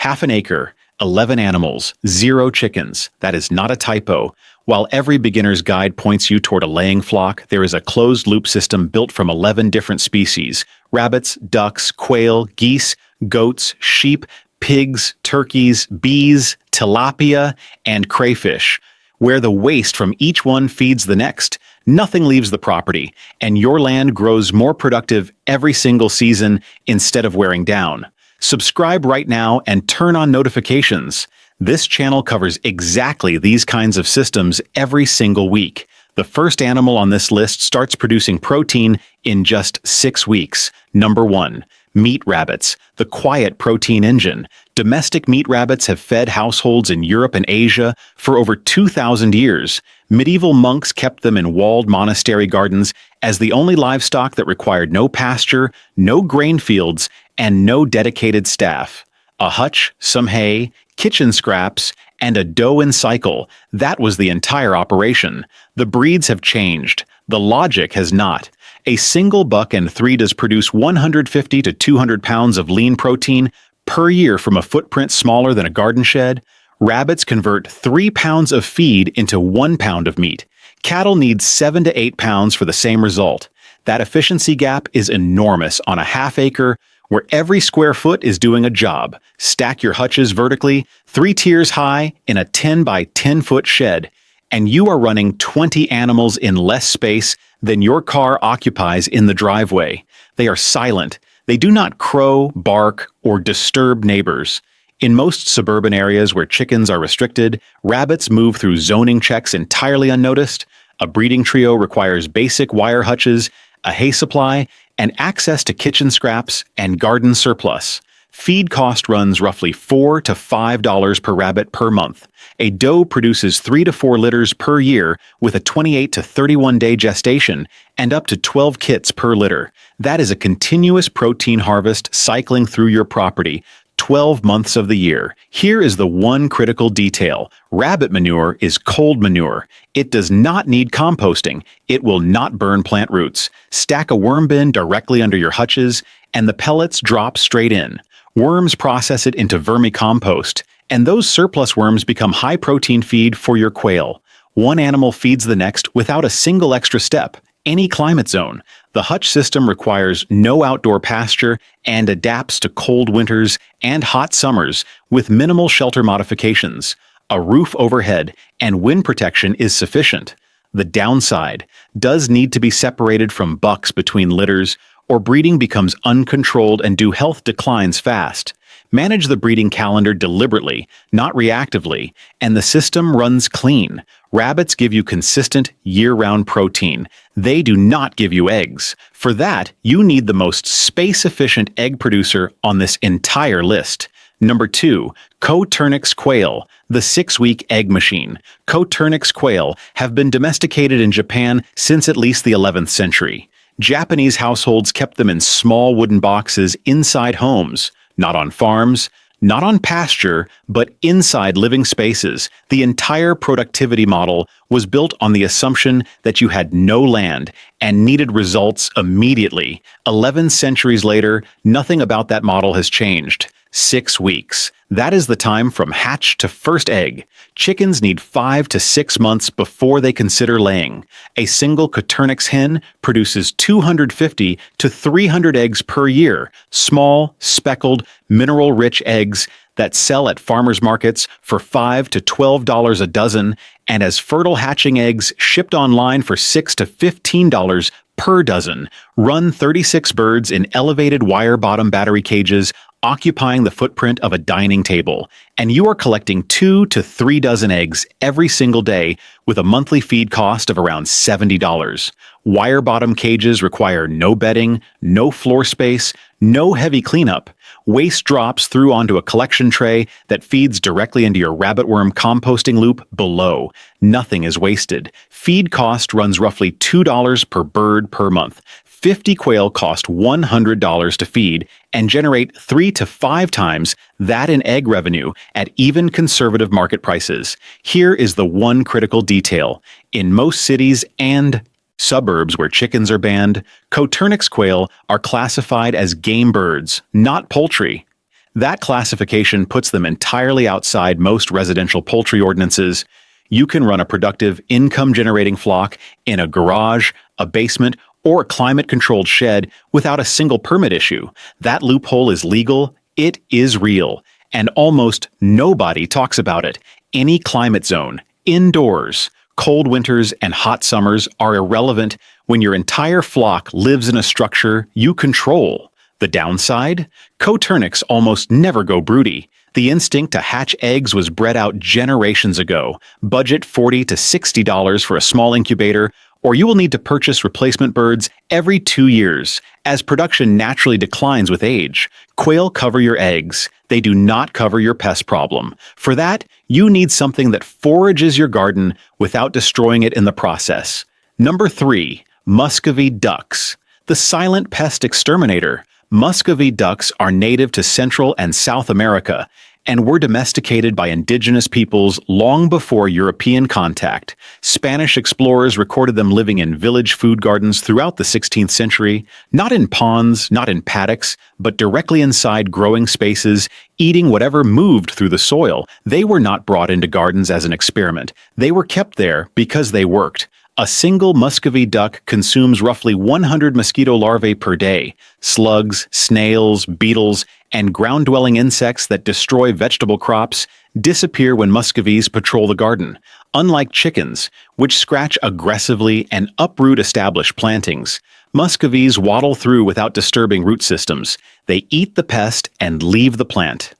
Half an acre, 11 animals, 0 chickens. That is not a typo. While every beginner's guide points you toward a laying flock, there is a closed-loop system built from 11 different species: rabbits, ducks, quail, geese, goats, sheep, pigs, turkeys, bees, tilapia, and crayfish, where the waste from each one feeds the next. Nothing leaves the property, and your land grows more productive every single season instead of wearing down. Subscribe right now and turn on notifications. This channel covers exactly these kinds of systems every single week. The first animal on this list starts producing protein in just 6 weeks. Number 1. Meat rabbits, the quiet protein engine. Domestic meat rabbits have fed households in Europe and Asia for over 2,000 years. Medieval monks kept them in walled monastery gardens as the only livestock that required no pasture, no grain fields, and no dedicated staff. A hutch, some hay, kitchen scraps, and a doe and cycle. That was the entire operation. The breeds have changed. The logic has not. A single buck and 3 does produce 150 to 200 pounds of lean protein per year from a footprint smaller than a garden shed. Rabbits convert 3 pounds of feed into 1 pound of meat. Cattle need 7 to 8 pounds for the same result. That efficiency gap is enormous on a half acre where every square foot is doing a job. Stack your hutches vertically, 3 tiers high in a 10 by 10 foot shed, and you are running 20 animals in less space than your car occupies in the driveway. They are silent. They do not crow, bark, or disturb neighbors. In most suburban areas where chickens are restricted, rabbits move through zoning checks entirely unnoticed. A breeding trio requires basic wire hutches, a hay supply, and access to kitchen scraps and garden surplus. Feed cost runs roughly $4 to $5 per rabbit per month. A doe produces 3 to 4 litters per year with a 28 to 31 day gestation and up to 12 kits per litter. That is a continuous protein harvest cycling through your property 12 months of the year. Here is the one critical detail. Rabbit manure is cold manure. It does not need composting. It will not burn plant roots. Stack a worm bin directly under your hutches, and the pellets drop straight in. Worms process it into vermicompost, and those surplus worms become high-protein feed for your quail. One animal feeds the next without a single extra step. Any climate zone. The hutch system requires no outdoor pasture and adapts to cold winters and hot summers with minimal shelter modifications. A roof overhead and wind protection is sufficient. The downside does need to be separated from bucks between litters, or breeding becomes uncontrolled and health declines fast. Manage the breeding calendar deliberately, not reactively, and the system runs clean. Rabbits give you consistent, year-round protein. They do not give you eggs. For that, you need the most space-efficient egg producer on this entire list. Number 2, Coturnix quail, the 6-week egg machine. Coturnix quail have been domesticated in Japan since at least the 11th century. Japanese households kept them in small wooden boxes inside homes. Not on farms, not on pasture, but inside living spaces. The entire productivity model was built on the assumption that you had no land and needed results immediately. 11 centuries later, nothing about that model has changed. 6 weeks. That is the time from hatch to first egg. Chickens need 5 to 6 months before they consider laying. A single Coturnix hen produces 250 to 300 eggs per year. Small, speckled, mineral-rich eggs that sell at farmers markets for $5 to $12 a dozen, and as fertile hatching eggs shipped online for $6 to $15 per dozen. Run 36 birds in elevated wire-bottom battery cages occupying the footprint of a dining table, and you are collecting 2 to 3 dozen eggs every single day with a monthly feed cost of around $70. Wire-bottom cages require no bedding, no floor space, no heavy cleanup. Waste drops through onto a collection tray that feeds directly into your rabbitworm composting loop below. Nothing is wasted. Feed cost runs roughly $2 per bird per month. 50 quail cost $100 to feed and generate 3 to 5 times that in egg revenue at even conservative market prices. Here is the one critical detail. In most cities and suburbs where chickens are banned, Coturnix quail are classified as game birds, not poultry. That classification puts them entirely outside most residential poultry ordinances. You can run a productive, income-generating flock in a garage, a basement, or a climate-controlled shed without a single permit issue. That loophole is legal, it is real, and almost nobody talks about it. Any climate zone, indoors, cold winters and hot summers are irrelevant when your entire flock lives in a structure you control. The downside? Coturnix almost never go broody. The instinct to hatch eggs was bred out generations ago. Budget $40 to $60 for a small incubator, or you will need to purchase replacement birds every 2 years. As production naturally declines with age, quail cover your eggs. They do not cover your pest problem. For that, you need something that forages your garden without destroying it in the process. Number 3. Muscovy ducks. The silent pest exterminator. Muscovy ducks are native to Central and South America and were domesticated by indigenous peoples long before European contact. Spanish explorers recorded them living in village food gardens throughout the 16th century, not in ponds, not in paddocks, but directly inside growing spaces, eating whatever moved through the soil. They were not brought into gardens as an experiment. They were kept there because they worked. A single Muscovy duck consumes roughly 100 mosquito larvae per day. Slugs, snails, beetles, and ground-dwelling insects that destroy vegetable crops disappear when Muscovies patrol the garden. Unlike chickens, which scratch aggressively and uproot established plantings, Muscovies waddle through without disturbing root systems. They eat the pest and leave the plant.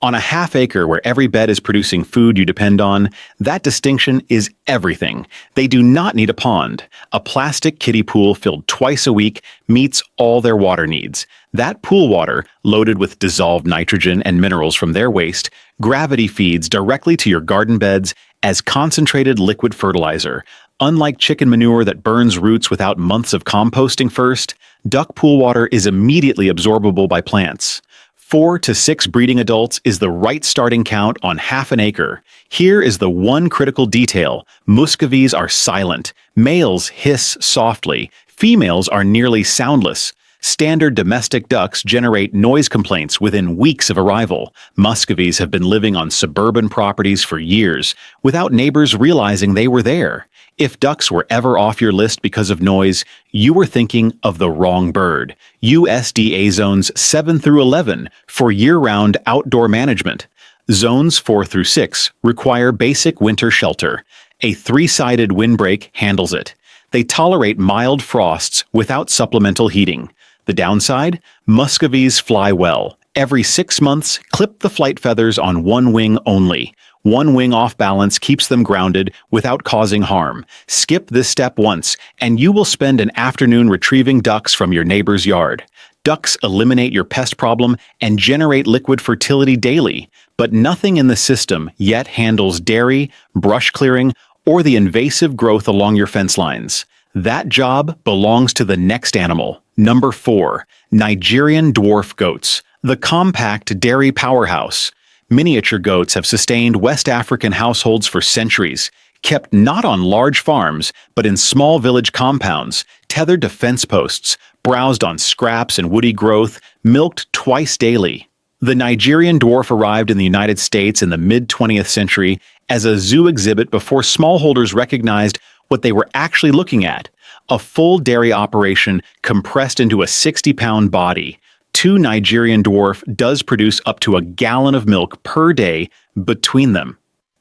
On a half-acre where every bed is producing food you depend on, that distinction is everything. They do not need a pond. A plastic kiddie pool filled twice a week meets all their water needs. That pool water, loaded with dissolved nitrogen and minerals from their waste, gravity feeds directly to your garden beds as concentrated liquid fertilizer. Unlike chicken manure that burns roots without months of composting first, duck pool water is immediately absorbable by plants. 4 to 6 breeding adults is the right starting count on half an acre. Here is the one critical detail. Muscovies are silent. Males hiss softly. Females are nearly soundless. Standard domestic ducks generate noise complaints within weeks of arrival. Muscovies have been living on suburban properties for years, without neighbors realizing they were there. If ducks were ever off your list because of noise, you were thinking of the wrong bird. USDA Zones 7 through 11 for year-round outdoor management. Zones 4 through 6 require basic winter shelter. A 3-sided windbreak handles it. They tolerate mild frosts without supplemental heating. The downside? Muscovies fly well. Every 6 months, clip the flight feathers on one wing only. One wing off balance keeps them grounded without causing harm. Skip this step once, and you will spend an afternoon retrieving ducks from your neighbor's yard. Ducks eliminate your pest problem and generate liquid fertility daily, but nothing in the system yet handles dairy, brush clearing, or the invasive growth along your fence lines. That job belongs to the next animal. Number 4. Nigerian dwarf goats, the compact dairy powerhouse. Miniature goats have sustained West African households for centuries, kept not on large farms, but in small village compounds, tethered to fence posts, browsed on scraps and woody growth, milked twice daily. The Nigerian dwarf arrived in the United States in the mid-20th century as a zoo exhibit before smallholders recognized what they were actually looking at: a full dairy operation compressed into a 60-pound body. 2 Nigerian dwarf does produce up to a gallon of milk per day between them.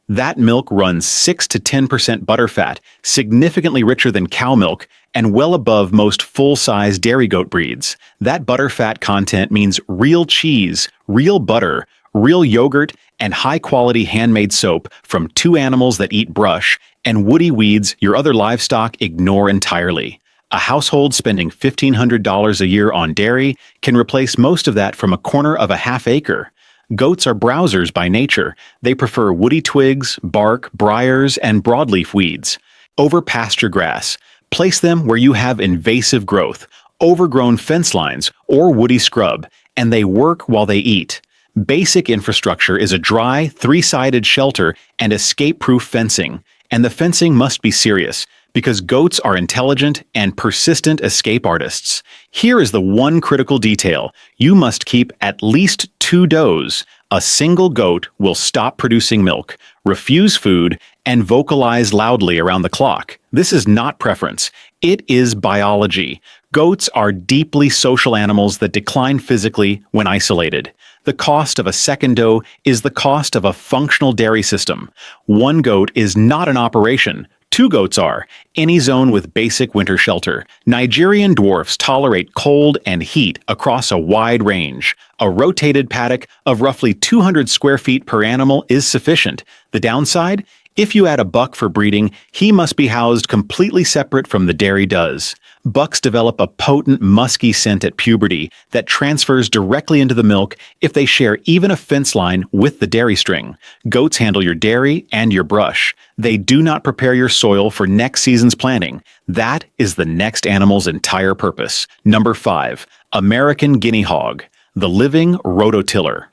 That milk runs 6 to 10% butterfat, significantly richer than cow milk, and well above most full-size dairy goat breeds. That butterfat content means real cheese, real butter, real yogurt, and high-quality handmade soap from 2 animals that eat brush and woody weeds your other livestock ignore entirely. A household spending $1,500 a year on dairy can replace most of that from a corner of a half-acre. Goats are browsers by nature. They prefer woody twigs, bark, briars, and broadleaf weeds over pasture grass. Place them where you have invasive growth, overgrown fence lines, or woody scrub, and they work while they eat. Basic infrastructure is a dry, 3-sided shelter and escape-proof fencing. And the fencing must be serious, Because goats are intelligent and persistent escape artists. Here is the one critical detail. You must keep at least 2 does. A single goat will stop producing milk, refuse food, and vocalize loudly around the clock. This is not preference. It is biology. Goats are deeply social animals that decline physically when isolated. The cost of a second doe is the cost of a functional dairy system. 1 goat is not an operation. 2 goats are. Any zone with basic winter shelter. Nigerian dwarfs tolerate cold and heat across a wide range. A rotated paddock of roughly 200 square feet per animal is sufficient. The downside? If you add a buck for breeding, he must be housed completely separate from the dairy does. Bucks develop a potent, musky scent at puberty that transfers directly into the milk if they share even a fence line with the dairy string. Goats handle your dairy and your brush. They do not prepare your soil for next season's planting. That is the next animal's entire purpose. Number 5. American guinea hog, the living rototiller.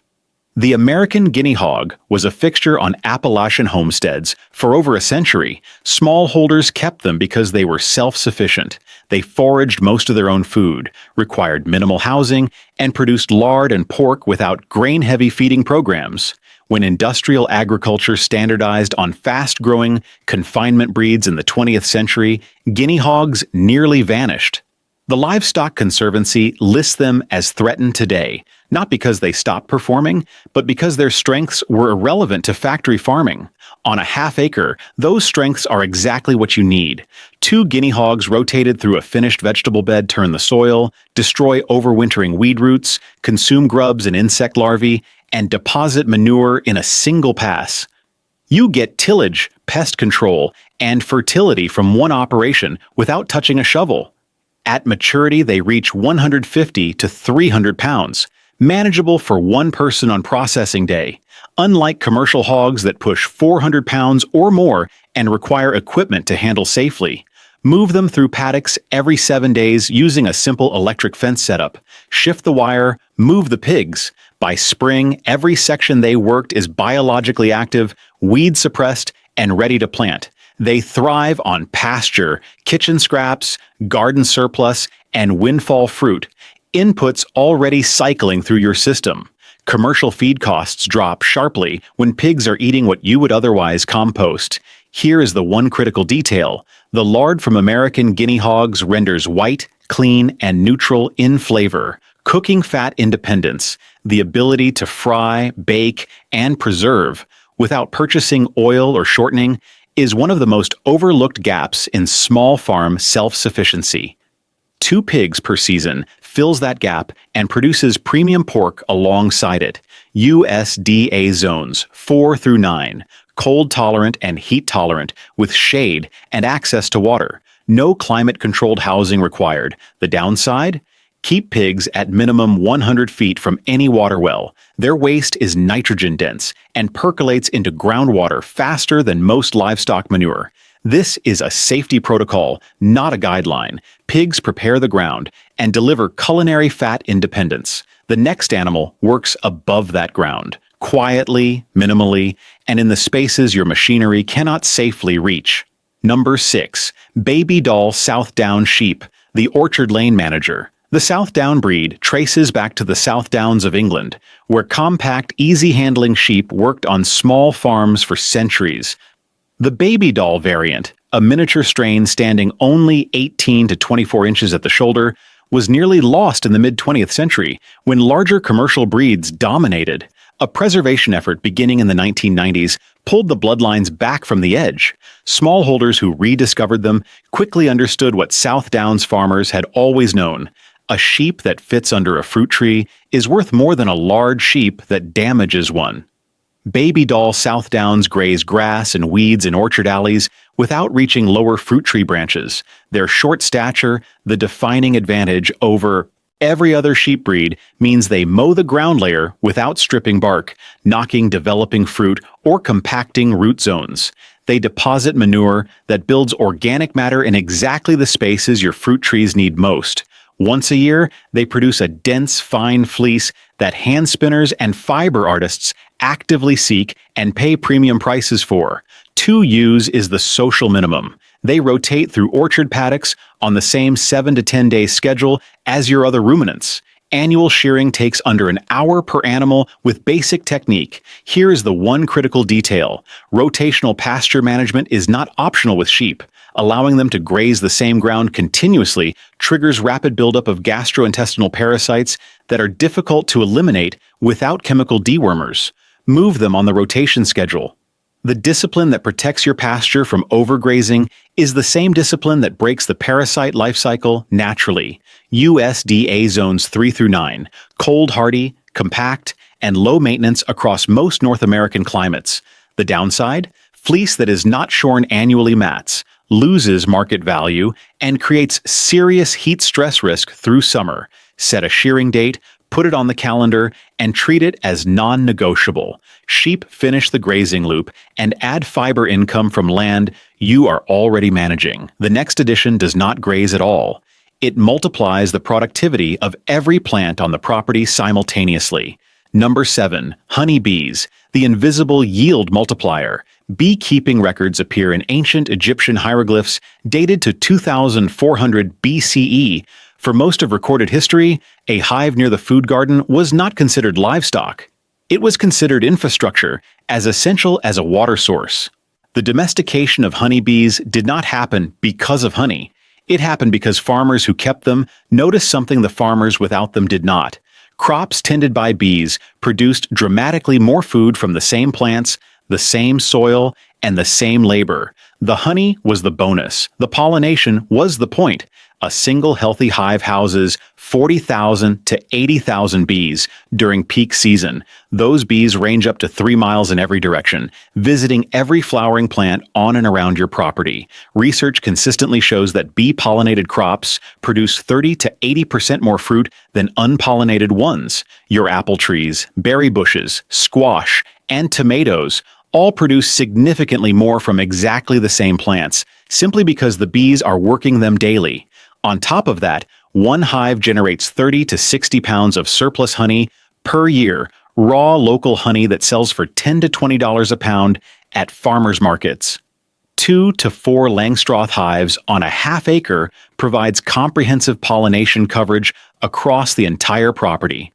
The American guinea hog was a fixture on Appalachian homesteads for over a century. Smallholders kept them because they were self-sufficient. They foraged most of their own food, required minimal housing, and produced lard and pork without grain-heavy feeding programs. When industrial agriculture standardized on fast-growing confinement breeds in the 20th century, guinea hogs nearly vanished. The Livestock Conservancy lists them as threatened today, not because they stopped performing, but because their strengths were irrelevant to factory farming. On a half-acre, those strengths are exactly what you need. 2 guinea hogs rotated through a finished vegetable bed turn the soil, destroy overwintering weed roots, consume grubs and insect larvae, and deposit manure in a single pass. You get tillage, pest control, and fertility from one operation without touching a shovel. At maturity, they reach 150 to 300 pounds, manageable for one person on processing day. Unlike commercial hogs that push 400 pounds or more and require equipment to handle safely, move them through paddocks every 7 days using a simple electric fence setup. Shift the wire, move the pigs. By spring, every section they worked is biologically active, weed suppressed, and ready to plant. They thrive on pasture, kitchen scraps, garden surplus, and windfall fruit, inputs already cycling through your system. Commercial feed costs drop sharply when pigs are eating what you would otherwise compost. Here is the one critical detail. The lard from American guinea hogs renders white, clean, and neutral in flavor. Cooking fat independence, the ability to fry, bake, and preserve without purchasing oil or shortening, is one of the most overlooked gaps in small farm self-sufficiency. 2 pigs per season fills that gap and produces premium pork alongside it. USDA zones 4 through 9, cold tolerant and heat tolerant with shade and access to water. No climate-controlled housing required. The downside? Keep pigs at minimum 100 feet from any water well. Their waste is nitrogen-dense and percolates into groundwater faster than most livestock manure. This is a safety protocol, not a guideline. Pigs prepare the ground and deliver culinary fat independence. The next animal works above that ground, quietly, minimally, and in the spaces your machinery cannot safely reach. Number 6. Babydoll Southdown Sheep, the orchard lane manager. The Southdown breed traces back to the South Downs of England, where compact, easy-handling sheep worked on small farms for centuries. The Babydoll variant, a miniature strain standing only 18 to 24 inches at the shoulder, was nearly lost in the mid-20th century when larger commercial breeds dominated. A preservation effort beginning in the 1990s pulled the bloodlines back from the edge. Smallholders who rediscovered them quickly understood what South Downs farmers had always known. A sheep that fits under a fruit tree is worth more than a large sheep that damages one. Babydoll South Downs graze grass and weeds in orchard alleys without reaching lower fruit tree branches. Their short stature, the defining advantage over every other sheep breed, means they mow the ground layer without stripping bark, knocking developing fruit, or compacting root zones. They deposit manure that builds organic matter in exactly the spaces your fruit trees need most. Once a year, they produce a dense, fine fleece that hand spinners and fiber artists actively seek and pay premium prices for. 2 ewes is the social minimum. They rotate through orchard paddocks on the same 7 to 10 day schedule as your other ruminants. Annual shearing takes under an hour per animal with basic technique. Here is the one critical detail. Rotational pasture management is not optional with sheep. Allowing them to graze the same ground continuously triggers rapid buildup of gastrointestinal parasites that are difficult to eliminate without chemical dewormers. Move them on the rotation schedule. The discipline that protects your pasture from overgrazing is the same discipline that breaks the parasite life cycle naturally. USDA zones 3 through 9, cold hardy, compact, and low maintenance across most North American climates. The downside? Fleece that is not shorn annually mats, loses market value, and creates serious heat stress risk through summer. Set a shearing date, put it on the calendar, and treat it as non-negotiable. Sheep finish the grazing loop and add fiber income from land you are already managing. The next addition does not graze at all. It multiplies the productivity of every plant on the property simultaneously. Number 7. Honeybees, the invisible yield multiplier. Beekeeping records appear in ancient Egyptian hieroglyphs dated to 2400 BCE. For most of recorded history, a hive near the food garden was not considered livestock. It was considered infrastructure, as essential as a water source. The domestication of honeybees did not happen because of honey. It happened because farmers who kept them noticed something the farmers without them did not. Crops tended by bees produced dramatically more food from the same plants, the same soil, and the same labor. The honey was the bonus. The pollination was the point. A single healthy hive houses 40,000 to 80,000 bees during peak season. Those bees range up to 3 miles in every direction, visiting every flowering plant on and around your property. Research consistently shows that bee-pollinated crops produce 30 to 80% more fruit than unpollinated ones. Your apple trees, berry bushes, squash, and tomatoes all produce significantly more from exactly the same plants, simply because the bees are working them daily. On top of that, one hive generates 30 to 60 pounds of surplus honey per year, raw local honey that sells for $10 to $20 a pound at farmers markets. 2 to 4 Langstroth hives on a half-acre provides comprehensive pollination coverage across the entire property.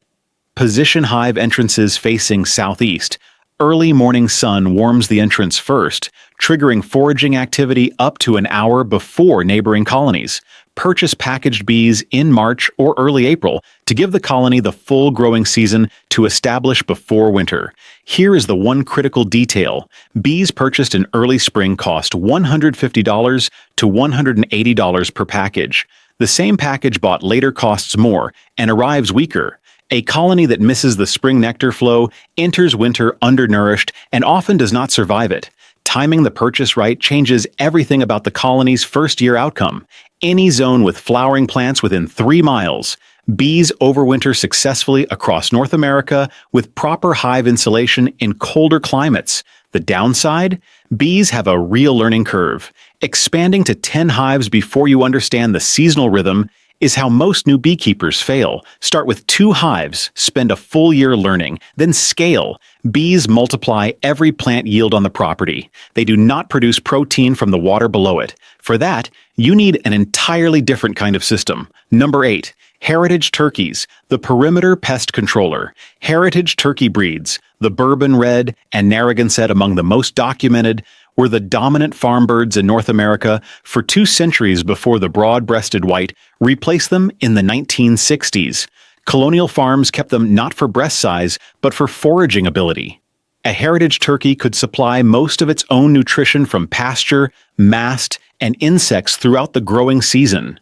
Position hive entrances facing southeast. Early morning sun warms the entrance first, triggering foraging activity up to an hour before neighboring colonies. Purchase packaged bees in March or early April to give the colony the full growing season to establish before winter. Here is the one critical detail. Bees purchased in early spring cost $150 to $180 per package. The same package bought later costs more and arrives weaker. A colony that misses the spring nectar flow enters winter undernourished and often does not survive it. Timing the purchase right changes everything about the colony's first-year outcome. Any zone with flowering plants within 3 miles. Bees overwinter successfully across North America with proper hive insulation in colder climates. The downside? Bees have a real learning curve. Expanding to 10 hives before you understand the seasonal rhythm is how most new beekeepers fail. Start with 2 hives, spend a full year learning, then scale. Bees multiply every plant yield on the property. They do not produce protein from the water below it. For that, you need an entirely different kind of system. Number 8. Heritage turkeys, the perimeter pest controller. Heritage turkey breeds, the Bourbon Red and Narragansett among the most documented, were the dominant farm birds in North America for 2 centuries before the broad-breasted white replaced them in the 1960s. Colonial farms kept them not for breast size, but for foraging ability. A heritage turkey could supply most of its own nutrition from pasture, mast, and insects throughout the growing season.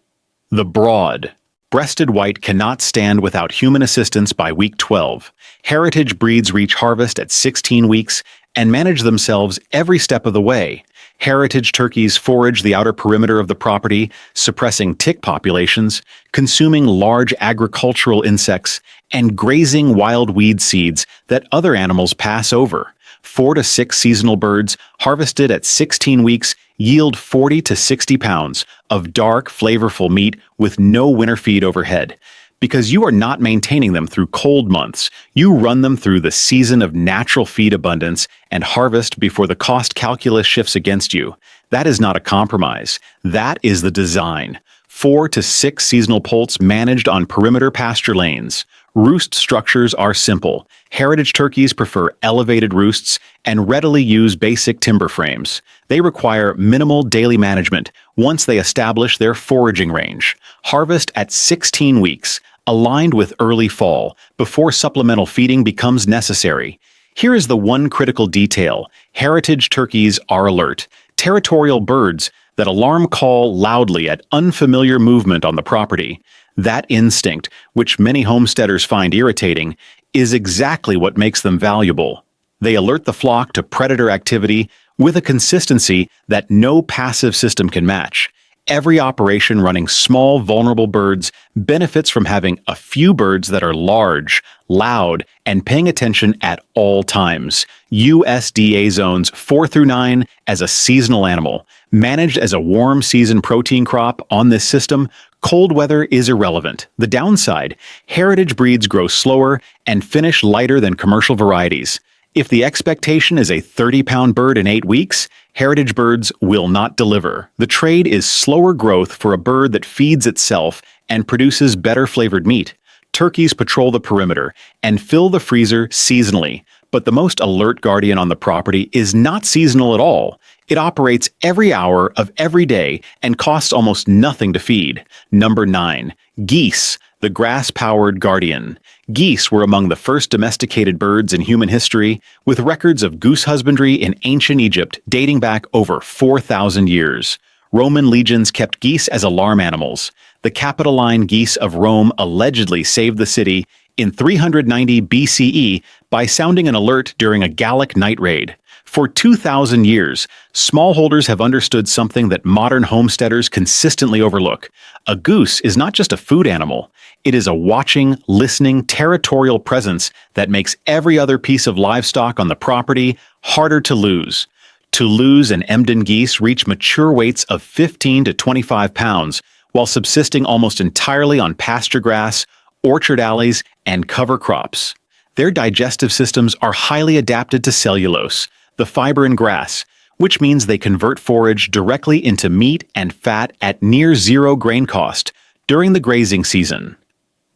The broad-breasted white cannot stand without human assistance by week 12. Heritage breeds reach harvest at 16 weeks and manage themselves every step of the way. Heritage turkeys forage the outer perimeter of the property, suppressing tick populations, consuming large agricultural insects, and grazing wild weed seeds that other animals pass over. 4 to 6 seasonal birds, harvested at 16 weeks, yield 40 to 60 pounds of dark, flavorful meat with no winter feed overhead. Because you are not maintaining them through cold months, you run them through the season of natural feed abundance and harvest before the cost calculus shifts against you. That is not a compromise. That is the design. 4 to 6 seasonal poults managed on perimeter pasture lanes. Roost structures are simple. Heritage turkeys prefer elevated roosts and readily use basic timber frames. They require minimal daily management once they establish their foraging range. Harvest at 16 weeks, aligned with early fall, before supplemental feeding becomes necessary. Here is the one critical detail. Heritage turkeys are alert. Territorial birds that alarm call loudly at unfamiliar movement on the property. That instinct, which many homesteaders find irritating, is exactly what makes them valuable. They alert the flock to predator activity with a consistency that no passive system can match. Every operation running small, vulnerable birds benefits from having a few birds that are large, loud, and paying attention at all times. USDA zones 4 through 9 as a seasonal animal. Managed as a warm season protein crop on this system, cold weather is irrelevant. The downside, heritage breeds grow slower and finish lighter than commercial varieties. If the expectation is a 30-pound bird in 8 weeks, heritage birds will not deliver. The trade is slower growth for a bird that feeds itself and produces better flavored meat. Turkeys patrol the perimeter and fill the freezer seasonally, but the most alert guardian on the property is not seasonal at all. It operates every hour of every day and costs almost nothing to feed. Number 9. Geese, the grass-powered guardian. Geese were among the first domesticated birds in human history, with records of goose husbandry in ancient Egypt dating back over 4,000 years. Roman legions kept geese as alarm animals. The Capitoline geese of Rome allegedly saved the city in 390 BCE by sounding an alert during a Gallic night raid. For 2,000 years, smallholders have understood something that modern homesteaders consistently overlook. A goose is not just a food animal. It is a watching, listening, territorial presence that makes every other piece of livestock on the property harder to lose. Toulouse and Emden geese reach mature weights of 15 to 25 pounds, while subsisting almost entirely on pasture grass, orchard alleys, and cover crops. Their digestive systems are highly adapted to cellulose, the fiber in grass, which means they convert forage directly into meat and fat at near zero grain cost during the grazing season.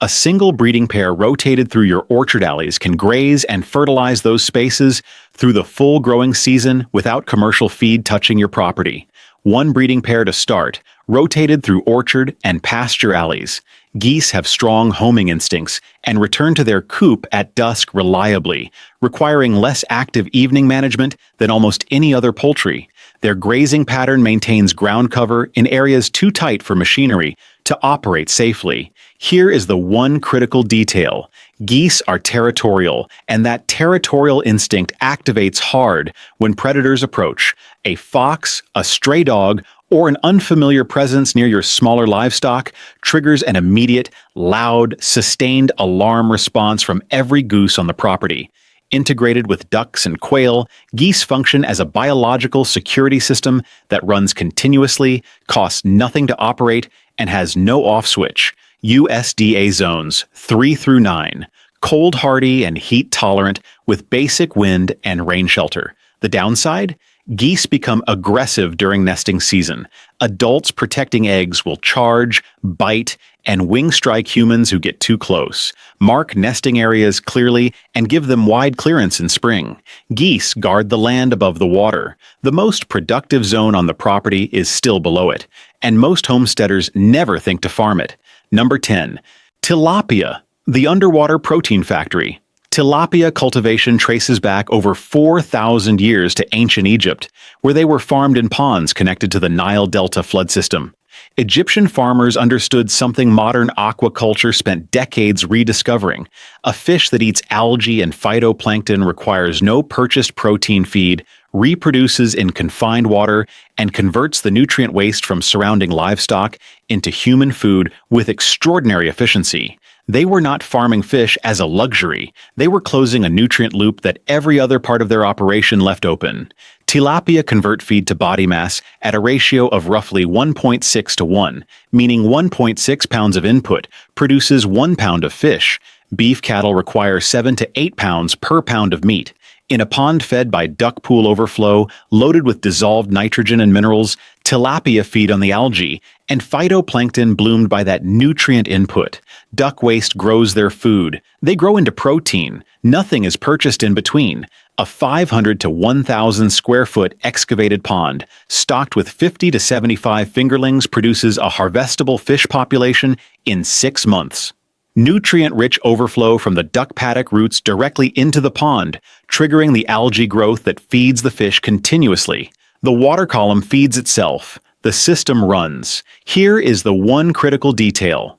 A single breeding pair rotated through your orchard alleys can graze and fertilize those spaces through the full growing season without commercial feed touching your property. One breeding pair to start, rotated through orchard and pasture alleys. Geese have strong homing instincts and return to their coop at dusk reliably, requiring less active evening management than almost any other poultry. Their grazing pattern maintains ground cover in areas too tight for machinery to operate safely. Here is the one critical detail. Geese are territorial, and that territorial instinct activates hard when predators approach. A fox, a stray dog, or an unfamiliar presence near your smaller livestock triggers an immediate, loud, sustained alarm response from every goose on the property. Integrated with ducks and quail, geese function as a biological security system that runs continuously, costs nothing to operate, and has no off switch. USDA zones 3 through 9, cold hardy and heat tolerant with basic wind and rain shelter. The downside? Geese become aggressive during nesting season. Adults protecting eggs will charge, bite, and wing strike humans who get too close. Mark nesting areas clearly and give them wide clearance in spring. Geese guard the land above the water. The most productive zone on the property is still below it, and most homesteaders never think to farm it. Number 10. Tilapia, the underwater protein factory. Tilapia cultivation traces back over 4,000 years to ancient Egypt, where they were farmed in ponds connected to the Nile Delta flood system. Egyptian farmers understood something modern aquaculture spent decades rediscovering. A fish that eats algae and phytoplankton requires no purchased protein feed, reproduces in confined water, and converts the nutrient waste from surrounding livestock into human food with extraordinary efficiency. They were not farming fish as a luxury. They were closing a nutrient loop that every other part of their operation left open. Tilapia convert feed to body mass at a ratio of roughly 1.6 to 1, meaning 1.6 pounds of input produces 1 pound of fish. Beef cattle require 7 to 8 pounds per pound of meat. In a pond fed by duck pool overflow, loaded with dissolved nitrogen and minerals, tilapia feed on the algae, and phytoplankton bloomed by that nutrient input. Duck waste grows their food. They grow into protein. Nothing is purchased in between. A 500 to 1,000 square foot excavated pond, stocked with 50 to 75 fingerlings, produces a harvestable fish population in 6 months. Nutrient-rich overflow from the duck paddock roots directly into the pond, triggering the algae growth that feeds the fish continuously. The water column feeds itself. The system runs. Here is the one critical detail.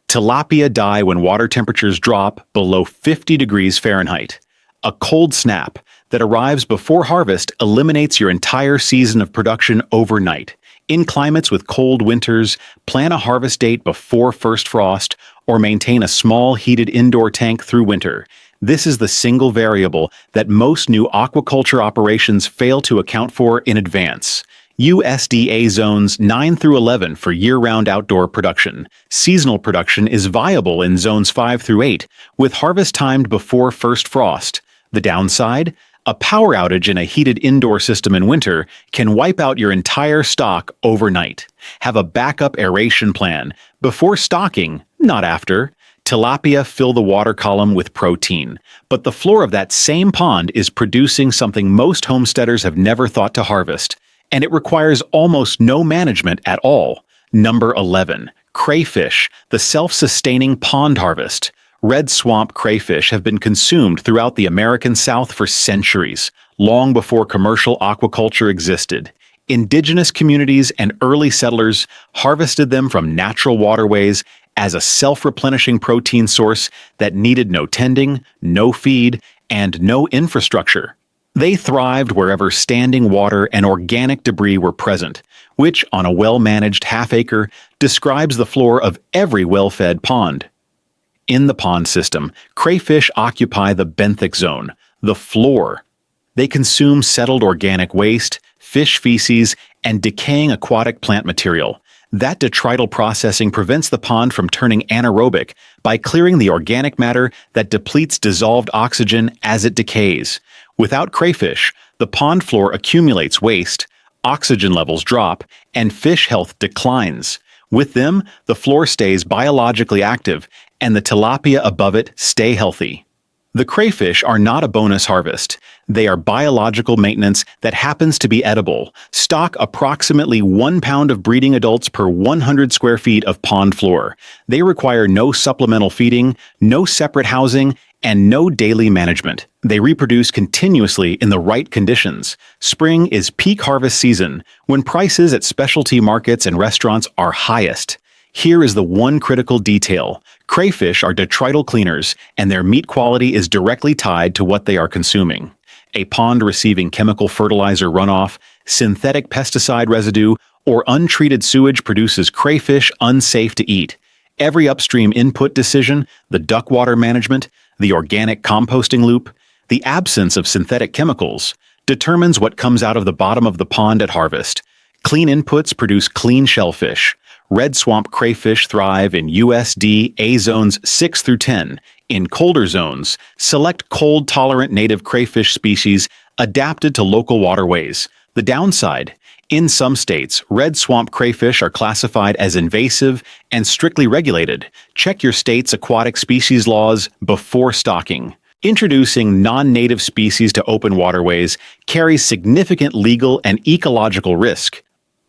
Tilapia die when water temperatures drop below 50 degrees Fahrenheit. A cold snap that arrives before harvest eliminates your entire season of production overnight. In climates with cold winters, plan a harvest date before first frost or maintain a small heated indoor tank through winter. This is the single variable that most new aquaculture operations fail to account for in advance. USDA zones 9 through 11 for year-round outdoor production. Seasonal production is viable in zones 5 through 8, with harvest timed before first frost. The downside? A power outage in a heated indoor system in winter can wipe out your entire stock overnight. Have a backup aeration plan. Before stocking, not after. Tilapia fill the water column with protein, but the floor of that same pond is producing something most homesteaders have never thought to harvest, and it requires almost no management at all. Number 11. Crayfish, the self-sustaining pond harvest. Red swamp crayfish have been consumed throughout the American South for centuries, long before commercial aquaculture existed. Indigenous communities and early settlers harvested them from natural waterways as a self-replenishing protein source that needed no tending, no feed, and no infrastructure. They thrived wherever standing water and organic debris were present, which, on a well-managed half-acre, describes the floor of every well-fed pond. In the pond system, crayfish occupy the benthic zone, the floor. They consume settled organic waste, fish feces, and decaying aquatic plant material. That detrital processing prevents the pond from turning anaerobic by clearing the organic matter that depletes dissolved oxygen as it decays. Without crayfish, the pond floor accumulates waste, oxygen levels drop, and fish health declines. With them, the floor stays biologically active, and the tilapia above it stay healthy. The crayfish are not a bonus harvest. They are biological maintenance that happens to be edible. Stock approximately 1 pound of breeding adults per 100 square feet of pond floor. They require no supplemental feeding, no separate housing, and no daily management. They reproduce continuously in the right conditions. Spring is peak harvest season, when prices at specialty markets and restaurants are highest. Here is the one critical detail. Crayfish are detrital cleaners, and their meat quality is directly tied to what they are consuming. A pond receiving chemical fertilizer runoff, synthetic pesticide residue, or untreated sewage produces crayfish unsafe to eat. Every upstream input decision, the duck water management, the organic composting loop, the absence of synthetic chemicals, determines what comes out of the bottom of the pond at harvest. Clean inputs produce clean shellfish. Red swamp crayfish thrive in USDA zones 6 through 10. In colder zones, select cold-tolerant native crayfish species adapted to local waterways. The downside: in some states, red swamp crayfish are classified as invasive and strictly regulated. Check your state's aquatic species laws before stocking. Introducing non-native species to open waterways carries significant legal and ecological risk.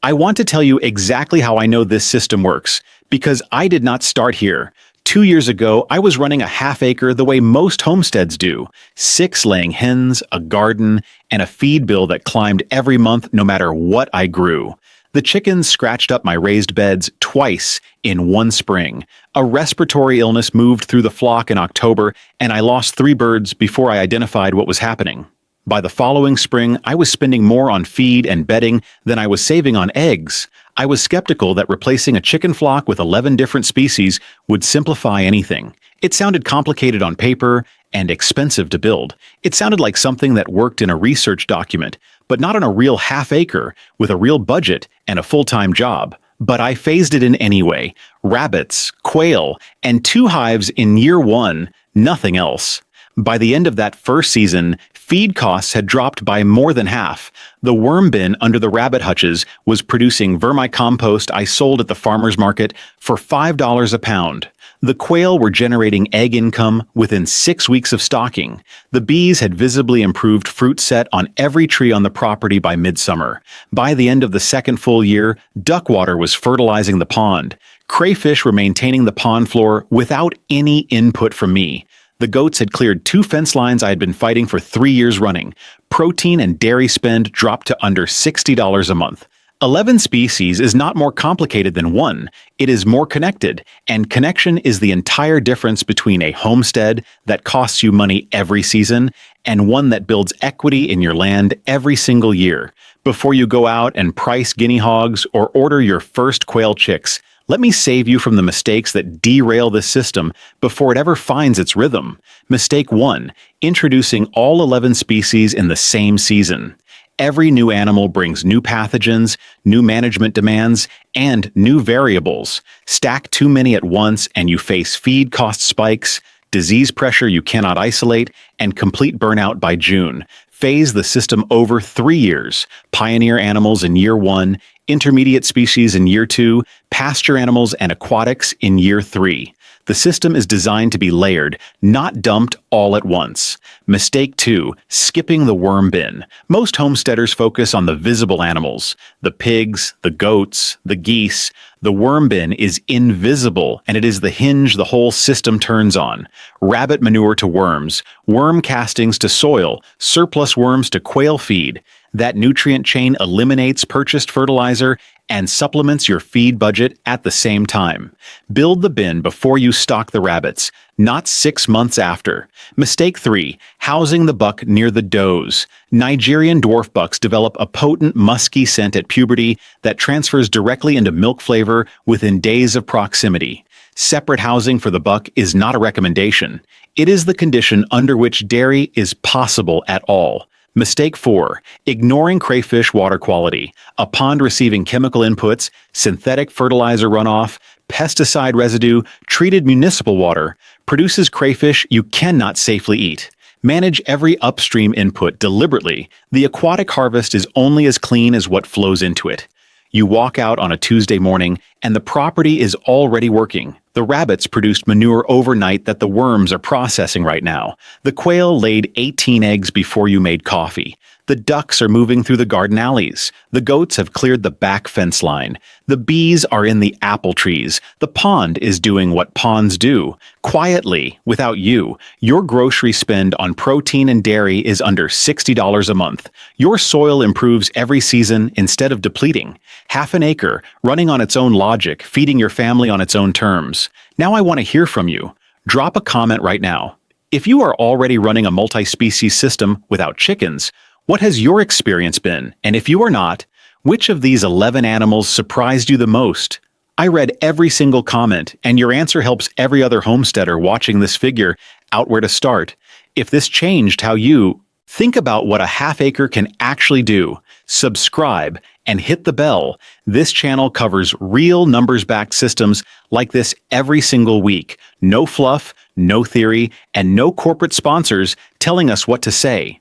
I want to tell you exactly how I know this system works, because I did not start here. 2 years ago, I was running a half-acre the way most homesteads do. 6 laying hens, a garden, and a feed bill that climbed every month no matter what I grew. The chickens scratched up my raised beds twice in one spring. A respiratory illness moved through the flock in October, and I lost 3 birds before I identified what was happening. By the following spring, I was spending more on feed and bedding than I was saving on eggs. I was skeptical that replacing a chicken flock with 11 different species would simplify anything. It sounded complicated on paper and expensive to build. It sounded like something that worked in a research document, but not on a real half-acre with a real budget and a full-time job. But I phased it in anyway. Rabbits, quail, and 2 hives in year 1, nothing else. By the end of that first season, feed costs had dropped by more than half. The worm bin under the rabbit hutches was producing vermicompost I sold at the farmer's market for $5 a pound. The quail were generating egg income within 6 weeks of stocking. The bees had visibly improved fruit set on every tree on the property by midsummer. By the end of the second full year, duck water was fertilizing the pond. Crayfish were maintaining the pond floor without any input from me. The goats had cleared 2 fence lines I had been fighting for 3 years running. Protein and dairy spend dropped to under $60 a month. 11 species is not more complicated than one. It is more connected, and connection is the entire difference between a homestead that costs you money every season and one that builds equity in your land every single year. Before you go out and price guinea hogs or order your first quail chicks, let me save you from the mistakes that derail this system before it ever finds its rhythm. Mistake 1: introducing all 11 species in the same season. Every new animal brings new pathogens, new management demands, and new variables. Stack too many at once and you face feed cost spikes, disease pressure you cannot isolate, and complete burnout by June. Phase the system over 3 years. Pioneer animals in year 1, intermediate species in year 2, pasture animals and aquatics in year 3. The system is designed to be layered, not dumped all at once. Mistake 2: skipping the worm bin. Most homesteaders focus on the visible animals, the pigs, the goats, the geese. The worm bin is invisible, and it is the hinge the whole system turns on. Rabbit manure to worms, worm castings to soil, surplus worms to quail feed. That nutrient chain eliminates purchased fertilizer and supplements your feed budget at the same time. Build the bin before you stock the rabbits, not 6 months after. Mistake 3: housing the buck near the does. Nigerian dwarf bucks develop a potent musky scent at puberty that transfers directly into milk flavor within days of proximity. Separate housing for the buck is not a recommendation. It is the condition under which dairy is possible at all. Mistake 4: ignoring crayfish water quality. A pond receiving chemical inputs, synthetic fertilizer runoff, pesticide residue, treated municipal water produces crayfish you cannot safely eat. Manage every upstream input deliberately. The aquatic harvest is only as clean as what flows into it. You walk out on a Tuesday morning and the property is already working. The rabbits produced manure overnight that the worms are processing right now. The quail laid 18 eggs before you made coffee. The ducks are moving through the garden alleys. The goats have cleared the back fence line. The bees are in the apple trees. The pond is doing what ponds do. Quietly, without you, your grocery spend on protein and dairy is under $60 a month. Your soil improves every season instead of depleting. Half an acre, running on its own logic, feeding your family on its own terms. Now I want to hear from you. Drop a comment right now. If you are already running a multi-species system without chickens, what has your experience been? And if you are not, which of these 11 animals surprised you the most? I read every single comment, and your answer helps every other homesteader watching this figure out where to start. If this changed how you think about what a half-acre can actually do, subscribe and hit the bell. This channel covers real numbers-backed systems like this every single week. No fluff, no theory, and no corporate sponsors telling us what to say.